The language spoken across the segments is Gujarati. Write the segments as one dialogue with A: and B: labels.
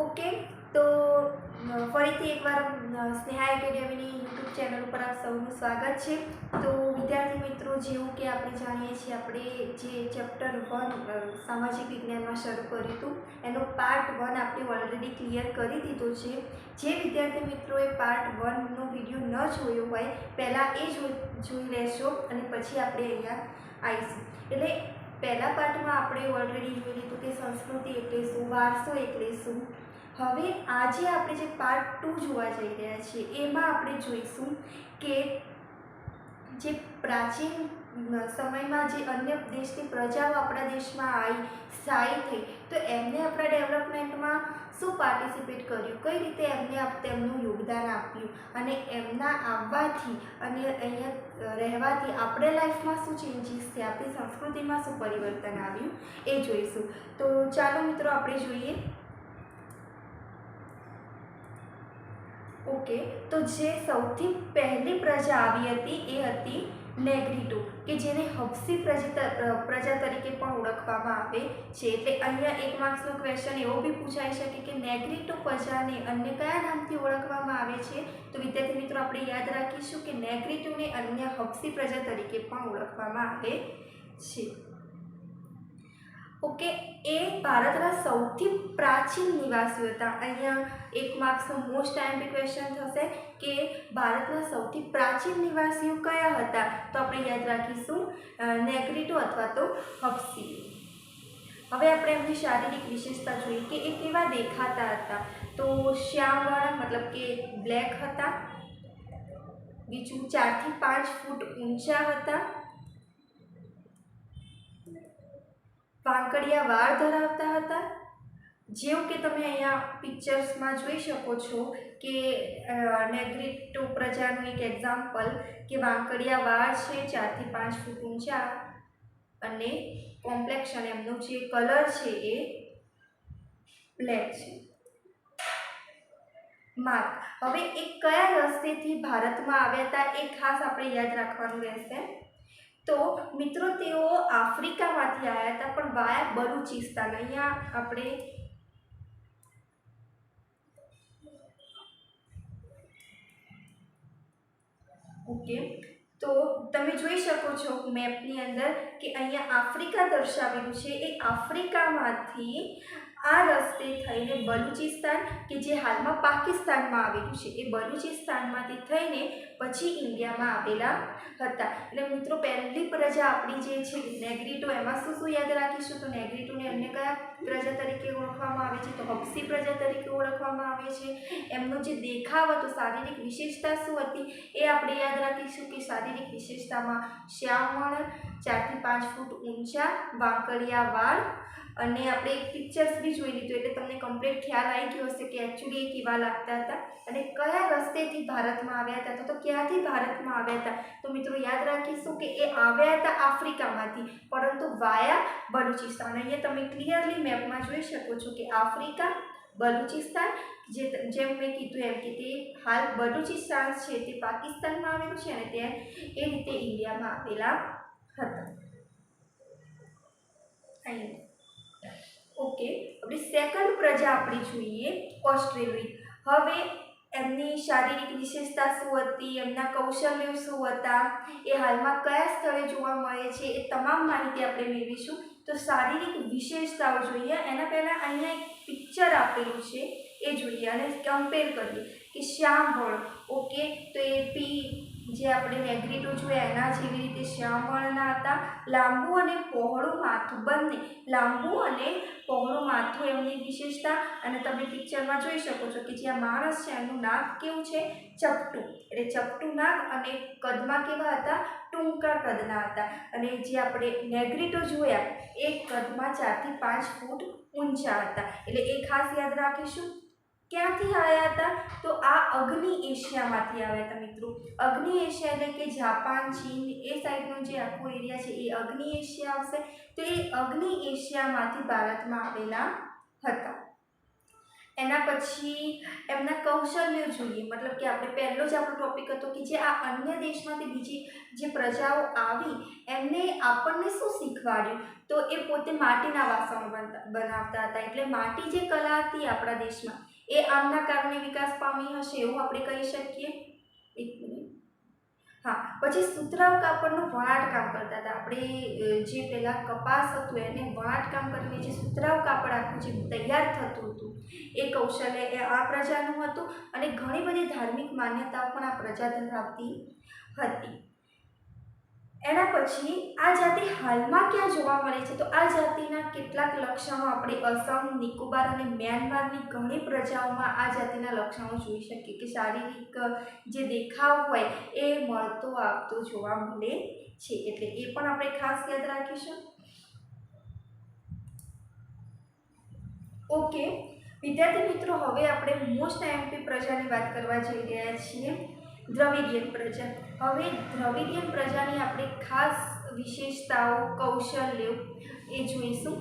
A: ઓકે તો ફરીથી એકવાર સ્નેહા એકેડેમીની યુટ્યુબ ચેનલ ઉપર આપ સૌનું સ્વાગત છે। તો વિદ્યાર્થી મિત્રો, જેવું કે આપણે જાણીએ છીએ, આપણે જે ચેપ્ટર 1 સામાજિક વિજ્ઞાનમાં શરૂ કર્યું હતું એનો પાર્ટ 1 આપણે ઓલરેડી ક્લિયર કરી દીધો છે। જે વિદ્યાર્થી મિત્રોએ પાર્ટ 1નો વિડીયો ન જોયો હોય પહેલાં એ જોઈ લેશો અને પછી આપણે અહીંયા આવીશું। એટલે પહેલા પાર્ટમાં આપણે ઓલરેડી જોઈ લીધું કે સંસ્કૃતિ એટલે શું, વારસો એટલે શું। હવે આજે આપણે જે પાર્ટ 2 જોવા જઈ રહ્યા છીએ એમાં આપણે જોઈશું કે જે પ્રાચીન સમયમાં જે અન્ય દેશની પ્રજાઓ આપણા દેશમાં આવી સ્થાયી થઈ, તો એમને આપણા ડેવલપમેન્ટમાં શું પાર્ટિસિપેટ કર્યું, કઈ રીતે એમને તેમનું યોગદાન આપ્યું અને એમના આવવાથી અને અહીંયા રહેવાથી આપણે લાઈફમાં શું ચેન્જીસ થયા, આપણી સંસ્કૃતિમાં શું પરિવર્તન આવ્યું એ જોઈશું। તો ચાલો મિત્રો આપણે જોઈએ। ઓકે, તો જે સૌથી પહેલી પ્રજા આવી હતી એ હતી નેગ્રીટો, કે જેને હબસી પ્રજા તરીકે પણ ઓળખવામાં આવે છે। એટલે અહીંયા એક માર્ક્સનો ક્વેશ્ચન એવો બી પૂછાઈ શકે કે નેગ્રીટો પ્રજાને અન્ય કયા નામથી ઓળખવામાં આવે છે? તો વિદ્યાર્થી મિત્રો, આપણે યાદ રાખીશું કે નેગ્રીટોને અન્ય હબસી પ્રજા તરીકે પણ ઓળખવામાં આવે છે। ઓકે, એ ભારતના સૌથી પ્રાચીન નિવાસીઓ હતા। અહીંયા એક માર્ક્સનો મોસ્ટ આઈએમપી ક્વેશ્ચન થશે કે ભારતના સૌથી પ્રાચીન નિવાસીઓ કયા હતા? તો આપણે યાદ રાખીશું નેગ્રીટો અથવા તો હબસી। હવે આપણે એમની શારીરિક વિશેષતા જોઈએ કે એ કેવા દેખાતા હતા। તો શ્યામવર્ણ મતલબ કે બ્લેક હતા, બીજું 4 થી 5 ફૂટ ઊંચા હતા, વાંકડિયા વાળ ધરાવતા હતા, જેવું કે તમે અહીંયા પિક્ચર્સમાં જોઈ શકો છો કે નેગ્રીટો પ્રજાનું એક એક્ઝામ્પલ કે વાંકડિયા વાળ છે, 4 થી 5 ફૂટ ઊંચા અને કોમ્પ્લેક્શન એમનો જે કલર છે એ બ્લેક છે। માર્ક, હવે એ કયા રસ્તેથી ભારતમાં આવ્યા હતા એ ખાસ આપણે યાદ રાખવાનું રહેશે। તો મિત્રો, તેઓ આફ્રિકામાંથી આવ્યા હતા, પણ વાયા બલુચિસ્તાન। અહીંયા આપણે ઓકે, તો તમે જોઈ શકો છો મેપની અંદર કે અહીંયા આફ્રિકા દર્શાવેલું છે। એ આફ્રિકામાંથી આ રસ્તે થઈને બલુચિસ્તાન, કે જે હાલમાં પાકિસ્તાનમાં આવેલું છે, એ બલુચિસ્તાનમાંથી થઈને પછી ઇન્ડિયામાં આવેલા હતા। એટલે મિત્રો, પહેલી પ્રજા આપણી જે છે નેગ્રીટો, એમાં શું શું યાદ રાખીશું? તો નેગ્રીટોને અન્ય કયા પ્રજા તરીકે ઓળખવામાં આવે છે? તો હબસી પ્રજા તરીકે ઓળખવામાં આવે છે। એમનો જે દેખાવ હતો, શારીરિક વિશેષતા શું હતી એ આપણે યાદ રાખીશું કે શારીરિક વિશેષતામાં શ્યામવર્ણ, 4 થી 5 ફૂટ ઊંચા, વાંકડિયા વાળ, અને આપણે એક પિક્ચર્સ બી જોઈ લીધું એટલે તમને કમ્પ્લીટ ખ્યાલ આવી ગયો હશે કે એકચ્યુઅલી એ કેવા લાગતા હતા અને કયા રસ્તેથી ભારતમાં આવ્યા હતા। તો ક્યાંથી ભારતમાં આવ્યા હતા? તો મિત્રો, યાદ રાખીશું કે એ આવ્યા હતા આફ્રિકામાંથી, પરંતુ વાયા બલુચિસ્તાન। અહીંયા તમે ક્લિયરલી મેપમાં જોઈ શકો છો કે આફ્રિકા, બલુચિસ્તાન, જેમ મેં કીધું એમ કે તે હાલ બલુચિસ્તાન છે તે પાકિસ્તાનમાં આવેલું છે અને તે એ રીતે ઇન્ડિયામાં આવેલા હતા। ઓકે, હવે સેકન્ડ પ્રજા આપણે જોઈએ ઓસ્ટ્રેલિયન। હવે એમની શારીરિક વિશેષતા શું હતી, એમના કૌશલ્યો શું હતા, એ હાલમાં કયા સ્થળે જોવા મળે છે, એ તમામ માહિતી આપણે મેળવીશું। તો શારીરિક વિશેષતાઓ જોઈએ એના પહેલાં અહીંયા એક પિક્ચર આપેલું છે એ જોઈએ અને કમ્પેર કરીએ કે શ્યામવર્ણ, ઓકે, તો એ જે આપણે નેગ્રીટો જોયા એના જેવી રીતે શ્યામવર્ણના હતા, લાંબુ અને પહોળું માથું, બંને લાંબુ અને પહોળું માથું એમની વિશેષતા। અને તમે પિક્ચરમાં જોઈ શકો છો કે જે આ માણસ છે એનું નાક કેવું છે? ચપટું, એટલે ચપટું નાક, અને કદમાં કેવા હતા? ટૂંકા કદના હતા। અને જે આપણે નેગ્રીટો જોયા એ કદમાં 4 થી 5 ફૂટ ઊંચા હતા। એટલે એ ખાસ યાદ રાખીશું। ક્યાંથી આવ્યા હતા? તો આ અગ્નિ એશિયામાંથી આવ્યા હતા મિત્રો। અગ્નિ એશિયા એટલે કે જાપાન, ચીન એ સાઈડનો જે આખો એરિયા છે એ અગ્નિ એશિયા આવશે। તો એ અગ્નિ એશિયામાંથી ભારતમાં આવેલા હતા। એના પછી એમના કૌશલ્યો જોઈએ, મતલબ કે આપણે પહેલો જ આપણો ટોપિક હતો કે જે આ અન્ય દેશમાંથી બીજી જે પ્રજાઓ આવી એમને આપણને શું શીખવાડ્યું, તો એ પોતે માટીના વાસણો બનાવતા હતા, એટલે માટી જે કલા હતી આપણા દેશમાં એ આમના કારણે વિકાસ પામી હશે એવું આપણે કહી શકીએ. એક મિનિટ. હા, પછી સુતરાઉ કાપડનું વણાટ કામ કરતા હતા. આપણે જે પહેલાં કપાસ હતું એને વણાટ કામ કરીને જે સુતરાઉ કાપડ આખું જે તૈયાર થતું હતું એ કૌશલ્ય એ આ પ્રજાનું હતું, અને ઘણી બધી ધાર્મિક માન્યતાઓ પણ આ પ્રજા ધરાવતી હતી. એના પછી આ જાતિ હાલમાં ક્યાં જોવા મળે છે, તો આ જાતિના કેટલાક લક્ષણો આપણે અસમ, નિકોબાર અને મ્યાનમારની ઘણી પ્રજાઓમાં આ જાતિના લક્ષણો જોઈ શકીએ કે શારીરિક જે દેખાવ હોય એ મળતો આવતો જોવા મળે છે, એટલે એ પણ આપણે ખાસ યાદ રાખીશું. ઓકે વિદ્યાર્થી મિત્રો, હવે આપણે મોસ્ટ આઈએમપી પ્રજાની વાત કરવા જઈ રહ્યા છીએ, દ્રવિડિયન પ્રજા. હવે દ્રવિડિયન પ્રજાની આપણે ખાસ વિશેષતાઓ, કૌશલ્યો એ જોઈશું.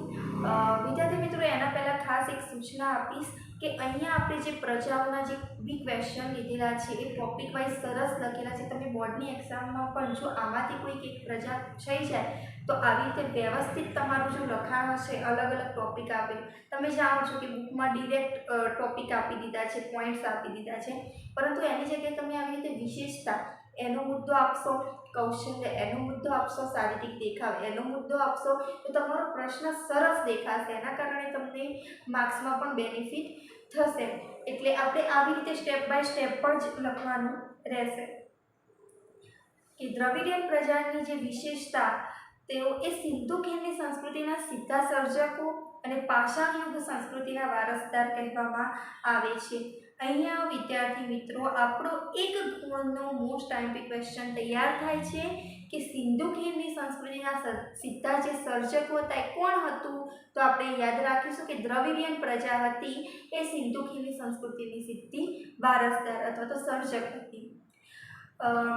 A: વિદ્યાર્થી મિત્રો, એના પહેલાં ખાસ એક સૂચના આપીશ કે અહીંયા આપણે જે પ્રજાઓના જે બી ક્વેશ્ચન લીધેલા છે એ ટોપિક વાઇઝ સરસ લખેલા છે. તમે બોર્ડની એક્ઝામમાં પણ જો આમાંથી કોઈક એક પ્રજા પૂછાઈ જાય તો આવી રીતે વ્યવસ્થિત તમારું જો લખાણ હશે, અલગ અલગ ટોપિક આપેલું, તમે જાણો છો કે બુકમાં ડિરેક્ટ ટોપિક આપી દીધા છે, પોઈન્ટ્સ આપી દીધા છે, પરંતુ એની જગ્યાએ તમે આવી રીતે વિશેષતા એનો મુદ્દો આપશો, કૌશલ્ય એનો મુદ્દો આપશો, શારીરિક દેખાવ એનો મુદ્દો આપશો તો તમારો પ્રશ્ન સરસ દેખાશે, એના કારણે તમને માર્ક્સમાં પણ બેનિફિટ થશે. એટલે આપણે આવી રીતે સ્ટેપ બાય સ્ટેપ પણ જ લખવાનું રહેશે કે દ્રવિડિયન પ્રજાની જે વિશેષતા, તેઓ એ સિંધુ ખીણની સંસ્કૃતિના સીધા સર્જકો અને પાષાણ યુગ સંસ્કૃતિના વારસદાર કહેવામાં આવે છે. અહીંયા વિદ્યાર્થી મિત્રો આપણો એક ગુણનો મોસ્ટ આઈએમપી ક્વેશ્ચન તૈયાર થાય છે કે સિંધુ ખીણની સંસ્કૃતિના સીધા જે સર્જકો હતા એ કોણ હતું, તો આપણે યાદ રાખીશું કે દ્રવિડિયન પ્રજા હતી એ સિંધુ ખીણની સંસ્કૃતિની સીધી વારસદાર અથવા તો સર્જક હતી.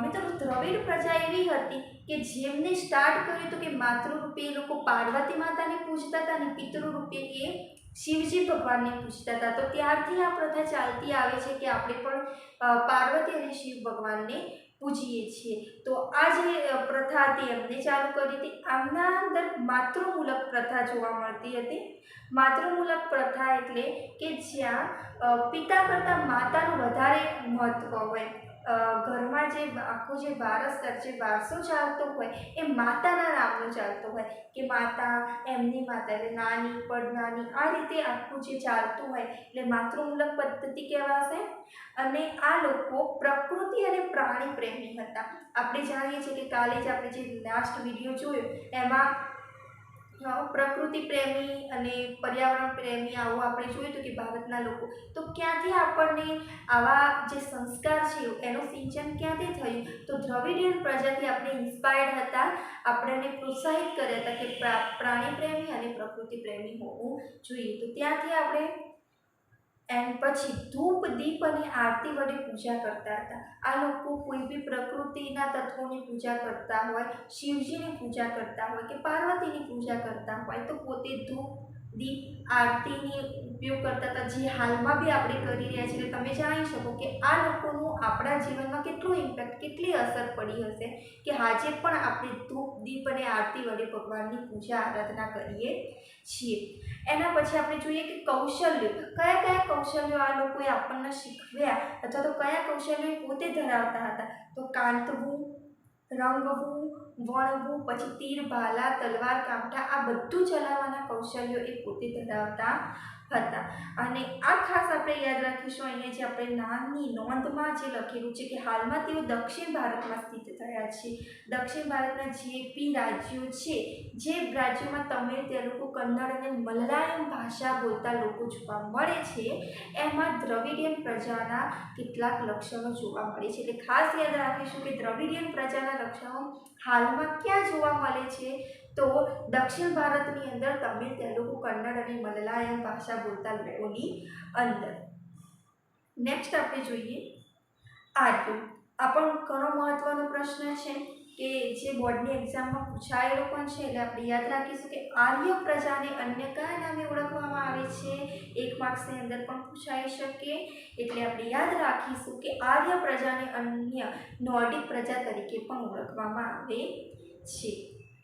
A: મિત્રો, દ્રવિડ પ્રજા એવી હતી કે જેમને સ્ટાર્ટ કર્યું હતું કે માતૃરૂપે એ લોકો પાર્વતી માતાને પૂજતા હતા અને પિતૃરૂપે એ શિવજી ભગવાનને પૂજતા હતા. તો ત્યારથી આ પ્રથા ચાલતી આવે છે કે આપણે પણ પાર્વતી અને શિવ ભગવાનને પૂજીએ છીએ. તો આ જે પ્રથા હતી એમને ચાલુ કરી હતી. આમના અંદર માતૃમૂલક પ્રથા જોવા મળતી હતી. માતૃમૂલક પ્રથા એટલે કે જ્યાં પિતા કરતાં માતાનું વધારે મહત્વ હોય. ઘરમાં જે આખો જે વારસો ચાલતો હોય એ માતાના નામનો ચાલતો હોય કે માતા, એમની માતા એટલે નાની, પડનાની, આ રીતે આખું જે ચાલતું હોય એટલે માતૃમૂલક પદ્ધતિ કહેવાશે. અને આ લોકો પ્રકૃતિ અને પ્રાણી પ્રેમી હતા. આપણે જાણીએ છીએ કે કાલે જ આપણે જે લાસ્ટ વિડીયો જોયો એમાં પ્રકૃતિ પ્રેમી અને પર્યાવરણ પ્રેમી આવું આપણે જોયું હતું કે ભારતના લોકો, તો ક્યાંથી આપણને આવા જે સંસ્કાર છે એનું સિંચન ક્યાંથી થયું, તો દ્રવિડિયન પ્રજાથી આપણે ઇન્સ્પાયર્ડ હતા, આપણને પ્રોત્સાહિત કર્યા હતા કે પ્રાણી પ્રેમી અને પ્રકૃતિ પ્રેમી હોવું જોઈએ. તો ત્યાંથી આપણે એન્ડ પછી ધૂપ, દીપ અને આરતી વડે પૂજા કરતા હતા. આ લોકો કોઈ બી પ્રકૃતિના તત્વોની પૂજા કરતા હોય, શિવજીની પૂજા કરતા હોય કે પાર્વતીની પૂજા કરતા હોય તો પોતે ધૂપ, દીપ, આરતીની ઉપયોગ કરતા હતા, જે હાલમાં બી આપણે કરી રહ્યા છીએ. તમે જાણી શકો કે આ લોકોનું આપણા જીવનમાં કેટલું ઇમ્પેક્ટ, કેટલી અસર પડી હશે કે આજે પણ આપણે ધૂપ, દીપ અને આરતી વડે ભગવાનની પૂજા આરાધના કરીએ છીએ. એના પછી આપણે જોઈએ કે કૌશલ્યો, કયા કયા કૌશલ્યો આ લોકોએ આપણને શીખવ્યા અથવા તો કયા કૌશલ્યો પોતે ધરાવતા હતા, તો કાંતવું, રંગવું, વણવું, પછી તીર, ભાલા, તલવાર, કાંટા, આ બધું ચલાવવાના કૌશલ્યો એ પોતે ધરાવતા હતા. અને આ ખાસ આપણે યાદ રાખીશું, અહીંયા જે આપણે નાની નોંધમાં જે લખેલું છે કે હાલમાં તેઓ દક્ષિણ ભારતમાં સ્થિત થયા છે. દક્ષિણ ભારતના જે બી રાજ્યો છે, જે રાજ્યોમાં તમિલ, તેલુગુ, કન્નડ અને મલયાલમ ભાષા બોલતા લોકો જોવા મળે છે, એમાં દ્રવિડિયન પ્રજાના કેટલાક લક્ષણો જોવા મળે છે. એટલે ખાસ યાદ રાખીશું કે દ્રવિડિયન પ્રજાના લક્ષણો હાલમાં ક્યાં જોવા મળે છે, તો દક્ષિણ ભારતની અંદર તમિલ, તેલુગુ, કન્નડ અને મલયાલમ ભાષા બોલતા લોકોની અંદર. નેક્સ્ટ આપણે જોઈએ આર્યો. આ પણ ઘણો મહત્વનો પ્રશ્ન છે કે જે બોર્ડની એક્ઝામમાં પૂછાયેલો પણ છે, એટલે આપણે યાદ રાખીશું કે આર્ય પ્રજાને અન્ય કયા નામે ઓળખવામાં આવે છે. એક 1 માર્ક્સની અંદર પણ પૂછાઈ શકે. એટલે આપણે યાદ રાખીશું કે આર્ય પ્રજાને અન્ય નોર્ડિક પ્રજા તરીકે પણ ઓળખવામાં આવે છે.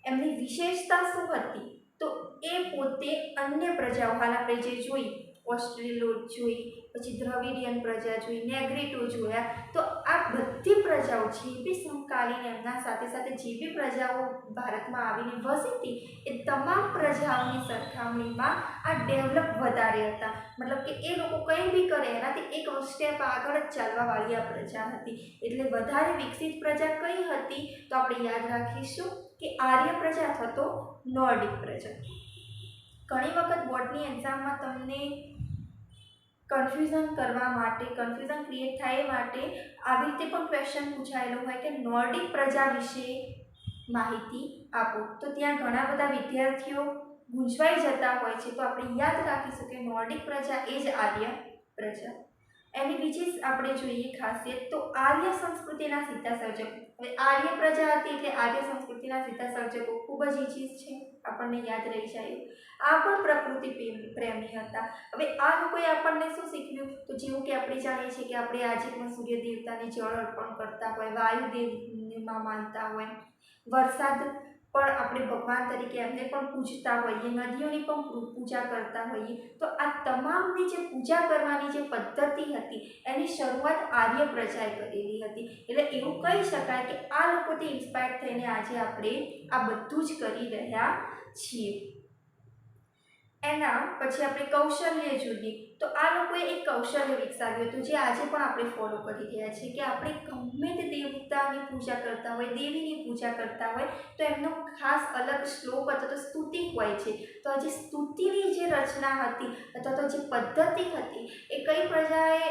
A: એમની વિશેષતા શું હતી? તો એ પોતે અન્ય પ્રજાઓ, હાલ આપણે જે જોઈ ઓસ્ટ્રેલોઇડ જોઈ, પછી દ્રવિડિયન પ્રજા જોઈ, નેગ્રીટો જોયા, તો આ બધી પ્રજાઓ જે બી સમકાલીન એમના સાથે સાથે જે બી પ્રજાઓ ભારતમાં આવીને વસી હતી એ તમામ પ્રજાઓની સરખામણીમાં આ ડેવલપ વધારે હતા. મતલબ કે એ લોકો કંઈ બી કરે એનાથી એક સ્ટેપ આગળ જ ચાલવાવાળી આ પ્રજા હતી. એટલે વધારે વિકસિત પ્રજા કઈ હતી? તો આપણે યાદ રાખીશું કે આર્ય પ્રજા અથવા તો નોર્ડિક પ્રજા. ઘણી વખત બોર્ડની એક્ઝામમાં તમને કન્ફ્યુઝન કરવા માટે, કન્ફ્યુઝન ક્રિએટ થાય એ માટે આવી રીતે પણ ક્વેશ્ચન પૂછાયેલો હોય કે નોર્ડિક પ્રજા વિશે માહિતી આપો. તો ત્યાં ઘણા બધા વિદ્યાર્થીઓ ગૂંચવાઈ જતા હોય છે. તો આપણે યાદ રાખીશું કે નોર્ડિક પ્રજા એ જ આર્ય પ્રજા. એની બીજી આપણે જોઈએ ખાસિયત તો આર્ય સંસ્કૃતિના સીધા સર્જકો. હવે આર્ય પ્રજા હતી એટલે આર્ય સંસ્કૃતિના સીધા સર્જકો ખૂબ જ ઈજી છે, આપણને યાદ રહી જાય. આ પણ પ્રકૃતિ પ્રેમી હતા. હવે આ લોકોએ આપણને શું શીખવ્યું? તો જેવું કે આપણે જાણીએ છીએ કે આપણે આજે પણ સૂર્ય દેવતાને જળ અર્પણ કરતા હોય, વાયુદેવમાં માનતા હોય, વરસાદ પણ આપણે ભગવાન તરીકે એમને પણ પૂજતા હોઈએ, નદીઓની પણ પૂજા કરતા હોઈએ. તો આ તમામની જે પૂજા કરવાની જે પદ્ધતિ હતી એની શરૂઆત આર્ય પ્રજાએ કરેલી હતી. એટલે એવું કહી શકાય કે આ લોકોથી ઇન્સ્પાયર થઈને આજે આપણે આ બધું જ કરી રહ્યા છીએ. એના પછી આપણે કૌશલ્ય જોઈએ તો આ લોકોએ એક કૌશલ્ય વિકસાવ્યું હતું જે આજે પણ આપણે ફોલો કરી રહ્યા છીએ કે આપણે ગમે તે દેવતાની પૂજા કરતા હોય, દેવીની પૂજા કરતા હોય તો એમનો ખાસ અલગ શ્લોક અથવા તો સ્તુતિ હોય છે. તો આ જે સ્તુતિની જે રચના હતી અથવા તો જે પદ્ધતિ હતી એ કઈ પ્રજાએ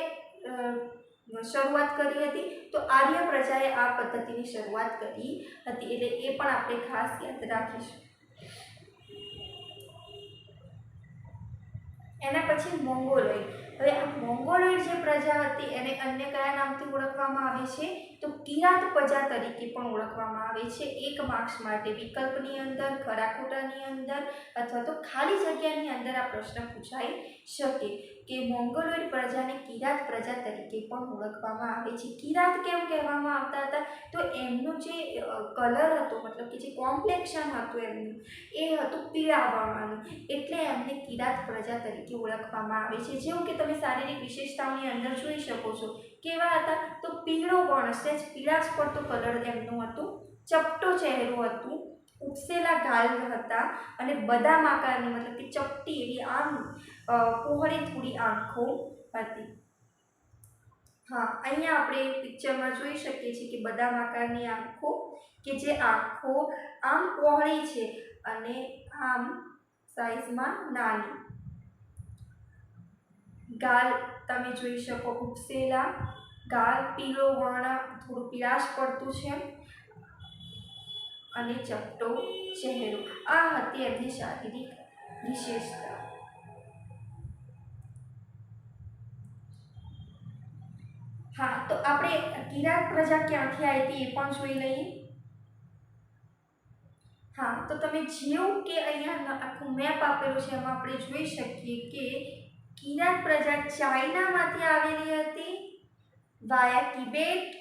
A: શરૂઆત કરી હતી? તો આર્ય પ્રજાએ આ પદ્ધતિની શરૂઆત કરી હતી. એટલે એ પણ આપણે ખાસ યાદ રાખીશું. એના પછી મોંગોલોઇડ. હવે આ મોંગોલોઇડ જે પ્રજા હતી એને અન્ય કયા નામથી ઓળખવામાં આવે છે? તો કિરાત પ્રજા તરીકે પણ ઓળખવામાં આવે છે. 1 માર્ક્સ માટે વિકલ્પની અંદર, ખરા ખોટાની અંદર અથવા તો ખાલી જગ્યાની અંદર આ પ્રશ્ન પૂછાઈ શકે કે મોંગોલોઇડ પ્રજાને કિરાત પ્રજા તરીકે પણ ઓળખવામાં આવે છે. કિરાત કેમ કહેવામાં આવતા હતા? તો એમનું જે કલર હતો, મતલબ કે જે કોમ્પ્લેક્શન હતું એમનું એ હતું પીળા વર્ણનું, એટલે એમને કિરાત પ્રજા તરીકે ઓળખવામાં આવે છે. જેવું કે તમે શારીરિક વિશેષતાઓની અંદર જોઈ શકો છો. કેવા હતા? તો પીળો વર્ણ, સહેજ પીળાશ પડતો કલર એમનું હતું, ચપટો ચહેરો હતું, ઉપસેલા ગાલ હતા અને બદામ આકારની મતલબ કે ચપટી એવી આમ પહોળી થોડી આંખો હતી. હા, અહીંયા આપણે પિક્ચરમાં જોઈ શકીએ છીએ કે બદામ આકારની આંખો, કે જે આંખો આમ પહોળી છે અને આમ સાઈઝમાં નાની. ગાલ તમે જોઈ શકો, ઉપસેલા ગાલ, પીળો વર્ણ, થોડું પીળાશ પડતું છે અને ચપટો ચહેરો. આ હતી એમની શારીરિક વિશેષતા. હા, તો આપણે કિરાત પ્રજા ક્યાંથી આવી હતી એ પણ જોઈ લઈએ. હા, તો તમે જેવું કે અહીંયા આખું મેપ આપેલું છે એમાં આપણે જોઈ શકીએ કે કિરાત પ્રજા ચાઇનામાંથી આવેલી હતી વાયા તિબેટ.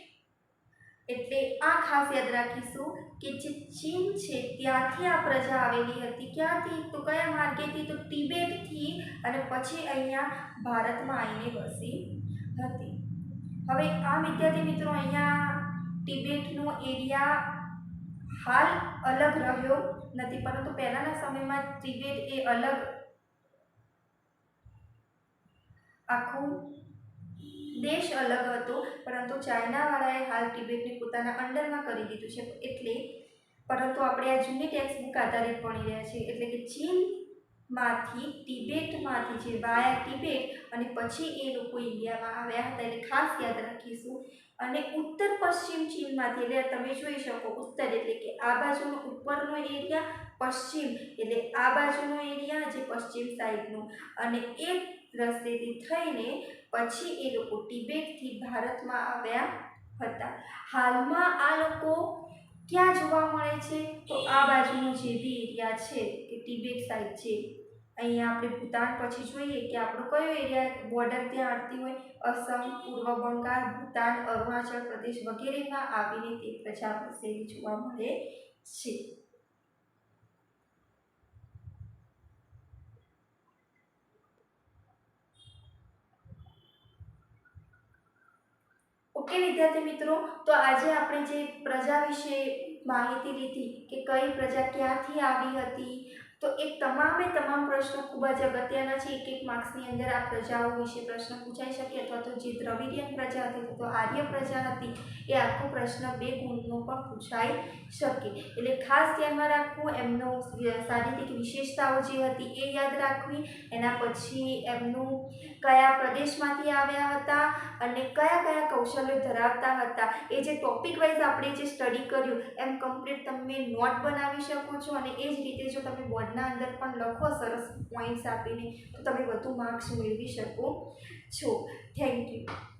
A: એટલે આ ખાસ યાદ રાખીશું કે જે ચીન છે ત્યાંથી આ પ્રજા આવેલી હતી. ક્યાંથી? તો કયા માર્ગેથી? તો તિબેટથી, અને પછી અહીંયા ભારતમાં આવીને વસી હતી. હવે આ વિદ્યાર્થી મિત્રો અહીંયા તિબેટનો એરિયા હાલ અલગ રહ્યો નથી, પરંતુ પહેલાના સમયમાં તિબેટ એ અલગ આખું દેશ અલગ હતો, પરંતુ ચાઇનાવાળાએ હાલ તિબેટને પોતાના અંડરમાં કરી દીધું છે. એટલે પરંતુ આપણે આ જૂની ટેક્સ્ટ બુક આધારિત ભણી રહ્યા છીએ. એટલે કે ચીનમાંથી, તિબેટમાંથી જે વાયા તિબેટ અને પછી એ લોકો ઇન્ડિયામાં આવ્યા હતા. એટલે ખાસ યાદ રાખીશું. અને ઉત્તર પશ્ચિમ ચીનમાંથી, એટલે તમે જોઈ શકો ઉત્તર એટલે કે આ બાજુનો ઉપરનો એરિયા, પશ્ચિમ એટલે આ બાજુનો એરિયા જે પશ્ચિમ સાઈડનો, અને એક રસ્તેથી થઈને પછી એ લોકો તિબેટથી ભારતમાં આવ્યા હતા. હાલમાં આ લોકો ક્યાં જોવા મળે છે? તો આ બાજુનો જે બી એરિયા છે કે તિબેટ સાઈડ છે અહીંયા આપણે ભૂતાન પછી જોઈએ કે આપણો કયો એરિયા બોર્ડર ત્યાં આવતી હોય, અસમ, પૂર્વ બંગાળ, ભૂતાન, અરુણાચલ પ્રદેશ વગેરેમાં આવીને તે પ્રજા વસેલી જોવા મળે છે. ઓકે વિદ્યાર્થી મિત્રો, તો આજે આપણે જે પ્રજા વિશે માહિતી લીધી કે કઈ પ્રજા ક્યાંથી આવી હતી, તો એ તમામે તમામ પ્રશ્નો ખૂબ જ અગત્યના છે. એક માર્ક્સની અંદર આ પ્રજાઓ વિશે પ્રશ્ન પૂછાઈ શકે, અથવા તો જે દ્રવિડિયન પ્રજા હતી તો આર્ય પ્રજા હતી, એ આખો પ્રશ્ન 2 ગુણનો પણ પૂછાઈ શકે. એટલે ખાસ ધ્યાનમાં રાખવું, એમનો શારીરિક વિશેષતાઓ જે હતી એ યાદ રાખવી, એના પછી એમનું કયા પ્રદેશમાંથી આવ્યા હતા અને કયા કયા કૌશલ્યો ધરાવતા હતા, એ જે ટોપિક વાઇઝ આપણે જે સ્ટડી કર્યું એમ કમ્પ્લીટ તમે નોટ બનાવી શકો છો. અને એ જ રીતે જો તમે બોર્ડના અંદર પણ લખો સરસ પોઈન્ટ્સ આપીને, તો તમે વધુ માર્ક્સ મેળવી શકો છો. Thank you.